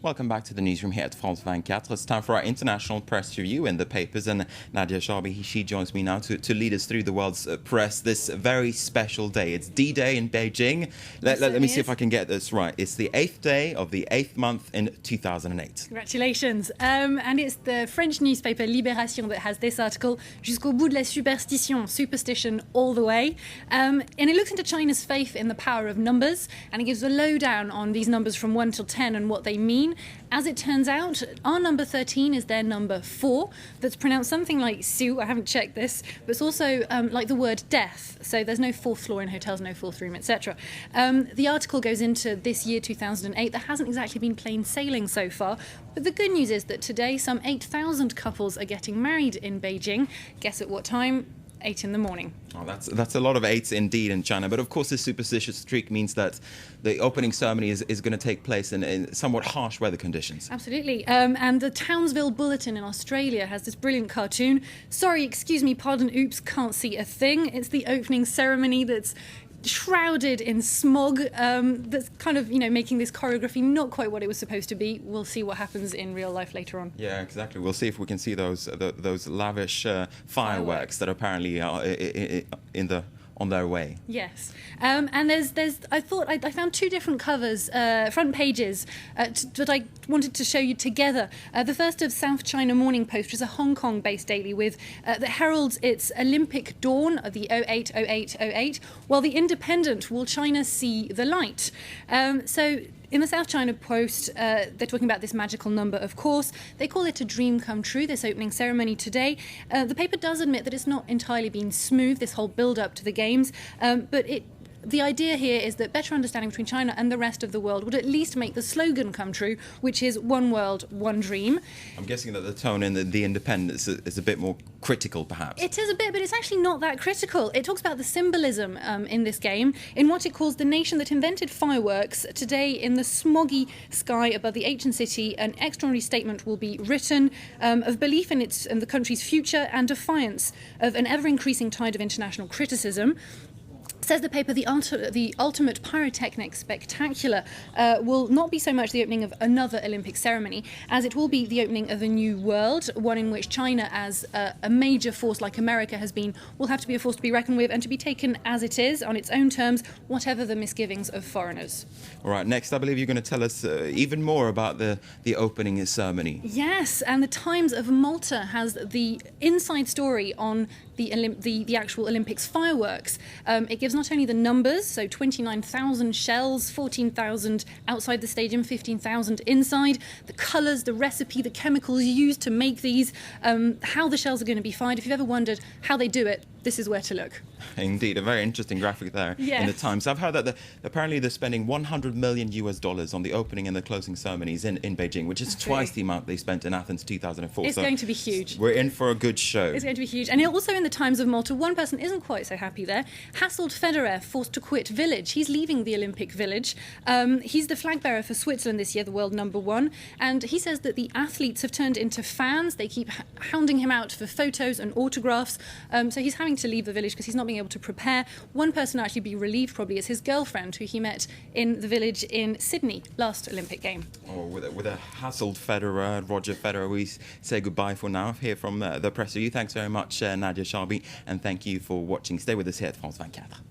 Welcome back to the newsroom here at France 24. It's time for our international press review in the papers, and Nadia Sharbi, she joins me now to lead us through the world's press this very special day. It's D-Day in Beijing. Let me see if I can get this right. It's the 8th day of the 8th month in 2008. Congratulations. And it's the French newspaper Libération that has this article, Jusqu'au bout de la superstition all the way. And it looks into China's faith in the power of numbers, and it gives a lowdown on these numbers from 1 till 10 and what they mean. As it turns out, our number 13 is their number 4. That's pronounced something like Su. I haven't checked this, but it's also like the word death. So there's no 4th floor in hotels, no 4th room, etc. The article goes into this year, 2008. That hasn't exactly been plain sailing so far. But the good news is that today, some 8,000 couples are getting married in Beijing. Guess at what time? 8 in the morning. Oh, that's a lot of 8s indeed in China. But of course, this superstitious streak means that the opening ceremony is going to take place in somewhat harsh weather conditions. Absolutely. And the Townsville Bulletin in Australia has this brilliant cartoon. Sorry, excuse me, pardon, oops, can't see a thing. It's the opening ceremony that's shrouded in smog, that's kind of, making this choreography not quite what it was supposed to be. We'll see what happens in real life later on. Yeah, exactly. We'll see if we can see those lavish fireworks that apparently are on their way. Yes. And I found 2 different covers, front pages, that I wanted to show you together. The first of South China Morning Post, which is a Hong Kong-based daily that heralds its Olympic dawn of the 080808, while the Independent, will China see the light? So in the South China Post, they're talking about this magical number, of course. They call it a dream come true, this opening ceremony today. The paper does admit that it's not entirely been smooth, this whole build-up to the Games, but the idea here is that better understanding between China and the rest of the world would at least make the slogan come true, which is one world, one dream. I'm guessing that the tone in the Independent is a bit more critical, perhaps. It is a bit, but it's actually not that critical. It talks about the symbolism in this game, in what it calls the nation that invented fireworks. Today, in the smoggy sky above the ancient city, an extraordinary statement will be written of belief in the country's future and defiance of an ever-increasing tide of international criticism. Says the paper, the ultimate pyrotechnic spectacular will not be so much the opening of another Olympic ceremony as it will be the opening of a new world, one in which China, as a major force like America has been, will have to be a force to be reckoned with and to be taken as it is, on its own terms, whatever the misgivings of foreigners. All right, next I believe you're going to tell us even more about the opening ceremony. Yes, and the Times of Malta has the inside story on the actual Olympics fireworks. It gives not only the numbers, so 29,000 shells, 14,000 outside the stadium, 15,000 inside, the colours, the recipe, the chemicals used to make these, how the shells are going to be fired. If you've ever wondered how they do it, this is where to look. Indeed, a very interesting graphic there in the Times. I've heard that apparently they're spending $100 million on the opening and the closing ceremonies in Beijing, which is twice the amount they spent in Athens 2004. It's going to be huge. We're in for a good show. It's going to be huge. And also in the Times of Malta, one person isn't quite so happy there. Hassled Federer forced to quit Village. He's leaving the Olympic Village. He's the flag bearer for Switzerland this year, the world number 1. And he says that the athletes have turned into fans. They keep hounding him out for photos and autographs. So he's having to leave the village because he's not being able to prepare. One person to actually be relieved probably is his girlfriend, who he met in the village in Sydney last Olympic game. Oh, with a hassled Federer, Roger Federer, we say goodbye for now here from the press review. Thanks very much, Nadia Sharbi, and thank you for watching. Stay with us here at France 24.